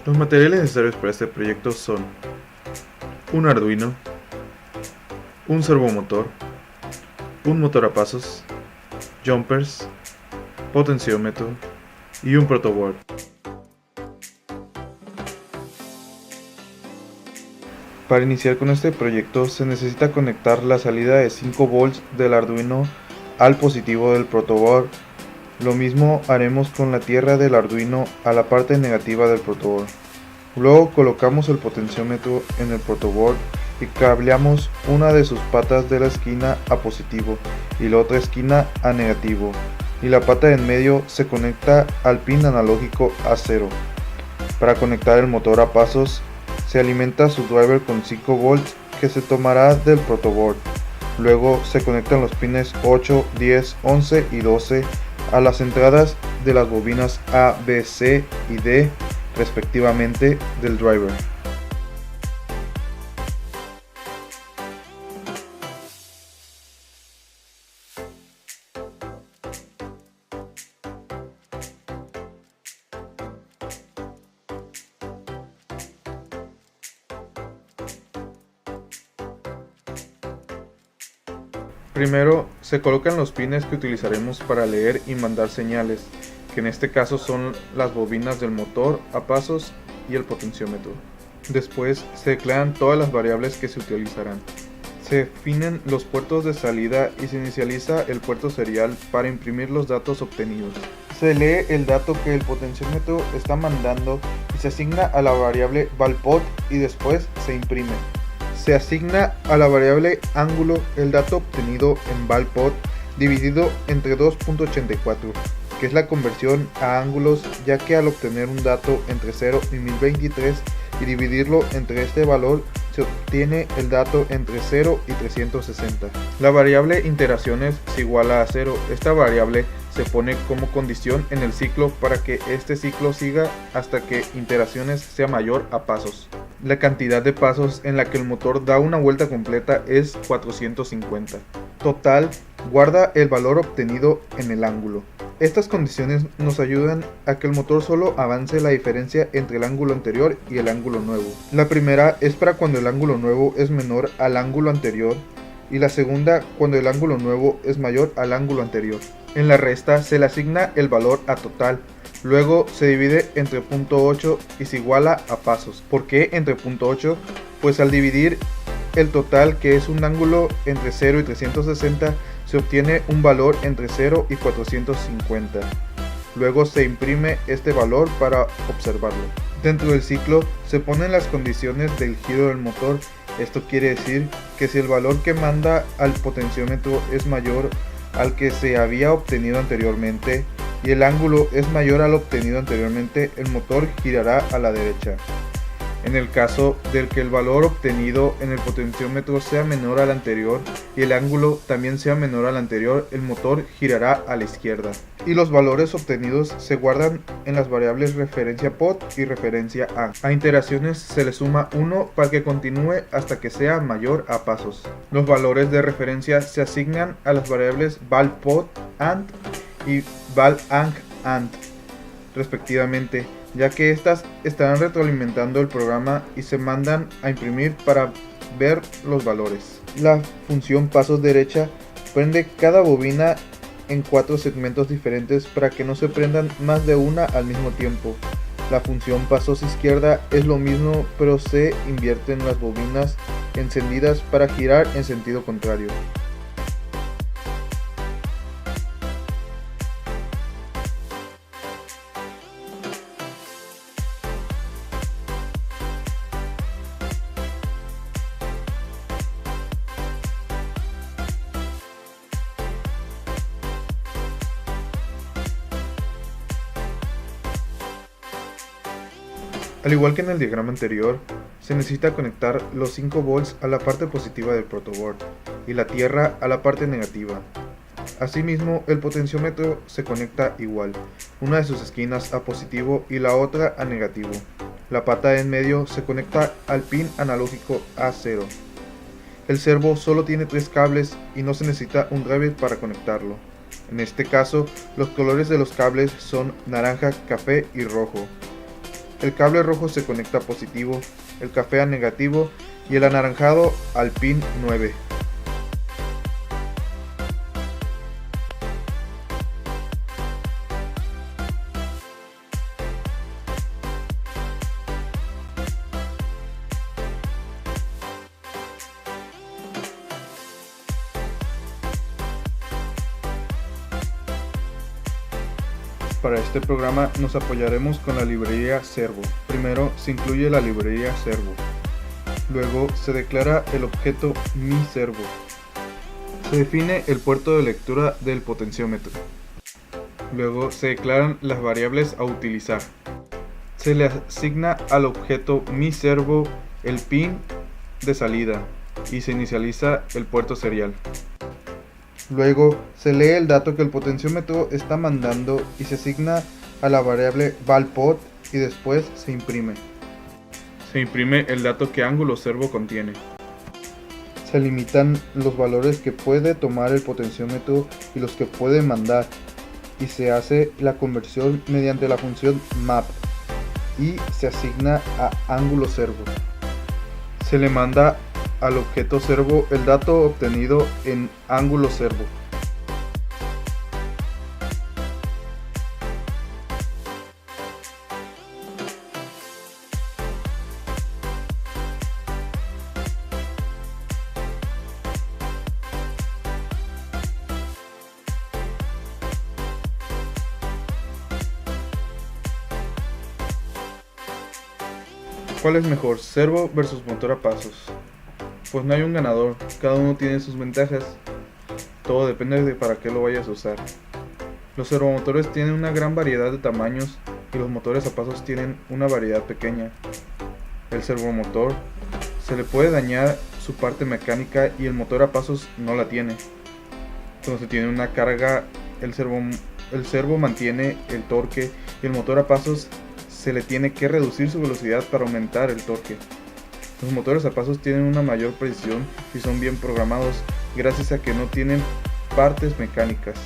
Los materiales necesarios para este proyecto son un Arduino, un servomotor, un motor a pasos, jumpers, potenciómetro y un protoboard. Para iniciar con este proyecto se necesita conectar la salida de 5 volts del Arduino al positivo del protoboard. Lo mismo haremos con la tierra del Arduino a la parte negativa del protoboard. Luego colocamos el potenciómetro en el protoboard y cableamos una de sus patas de la esquina a positivo y la otra esquina a negativo, y la pata en medio se conecta al pin analógico A0. Para conectar el motor a pasos se alimenta su driver con 5 volts que se tomará del protoboard. Luego se conectan los pines 8, 10, 11 y 12 a las entradas de las bobinas A, B, C y D respectivamente del driver. Primero se colocan los pines que utilizaremos para leer y mandar señales, que en este caso son las bobinas del motor a pasos y el potenciómetro. Después se declaran todas las variables que se utilizarán. Se definen los puertos de salida y se inicializa el puerto serial para imprimir los datos obtenidos. Se lee el dato que el potenciómetro está mandando y se asigna a la variable valpot y después se imprime. Se asigna a la variable ángulo el dato obtenido en valpot dividido entre 2.84, que es la conversión a ángulos, ya que al obtener un dato entre 0 y 1023 y dividirlo entre este valor se obtiene el dato entre 0 y 360. La variable iteraciones es igual a 0. Esta variable se pone como condición en el ciclo para que este ciclo siga hasta que iteraciones sea mayor a pasos. La cantidad de pasos en la que el motor da una vuelta completa es 450. Total, guarda el valor obtenido en el ángulo. Estas condiciones nos ayudan a que el motor solo avance la diferencia entre el ángulo anterior y el ángulo nuevo. La primera es para cuando el ángulo nuevo es menor al ángulo anterior y la segunda cuando el ángulo nuevo es mayor al ángulo anterior. En la resta se le asigna el valor a total. Luego se divide entre .8 y se iguala a pasos. ¿Por qué entre .8? Pues al dividir el total, que es un ángulo entre 0 y 360, se obtiene un valor entre 0 y 450. Luego se imprime este valor para observarlo. Dentro del ciclo se ponen las condiciones del giro del motor. Esto quiere decir que si el valor que manda al potenciómetro es mayor al que se había obtenido anteriormente y el ángulo es mayor al obtenido anteriormente, el motor girará a la derecha. En el caso del que el valor obtenido en el potenciómetro sea menor al anterior y el ángulo también sea menor al anterior, el motor girará a la izquierda. Y los valores obtenidos se guardan en las variables referencia pot y referencia a. A iteraciones se le suma 1 para que continúe hasta que sea mayor a pasos. Los valores de referencia se asignan a las variables valpot and y valang and respectivamente, ya que estas estarán retroalimentando el programa y se mandan a imprimir para ver los valores. La función pasos derecha prende cada bobina en 4 segmentos diferentes para que no se prendan más de una al mismo tiempo. La función pasos izquierda es lo mismo, pero se invierten las bobinas encendidas para girar en sentido contrario. Al igual que en el diagrama anterior, se necesita conectar los 5 volts a la parte positiva del protoboard y la tierra a la parte negativa. Asimismo, el potenciómetro se conecta igual, una de sus esquinas a positivo y la otra a negativo. La pata en medio se conecta al pin analógico A0. El servo solo tiene 3 cables y no se necesita un driver para conectarlo. En este caso, los colores de los cables son naranja, café y rojo. El cable rojo se conecta a positivo, el café a negativo y el anaranjado al pin 9. Para este programa nos apoyaremos con la librería Servo. Primero se incluye la librería Servo. Luego se declara el objeto MiServo. Se define el puerto de lectura del potenciómetro. Luego se declaran las variables a utilizar. Se le asigna al objeto MiServo el pin de salida y se inicializa el puerto serial. Luego se lee el dato que el potenciómetro está mandando y se asigna a la variable valPot y después se imprime. Se imprime el dato que ángulo servo contiene. Se limitan los valores que puede tomar el potenciómetro y los que puede mandar y se hace la conversión mediante la función map y se asigna a ángulo servo. Se le manda al objeto servo el dato obtenido en ángulo servo. ¿Cuál es mejor, servo versus motor a pasos? Pues no hay un ganador, cada uno tiene sus ventajas, todo depende de para qué lo vayas a usar. Los servomotores tienen una gran variedad de tamaños y los motores a pasos tienen una variedad pequeña. El servomotor se le puede dañar su parte mecánica y el motor a pasos no la tiene. Cuando se tiene una carga, el servo mantiene el torque y el motor a pasos se le tiene que reducir su velocidad para aumentar el torque. Los motores a pasos tienen una mayor precisión y son bien programados gracias a que no tienen partes mecánicas.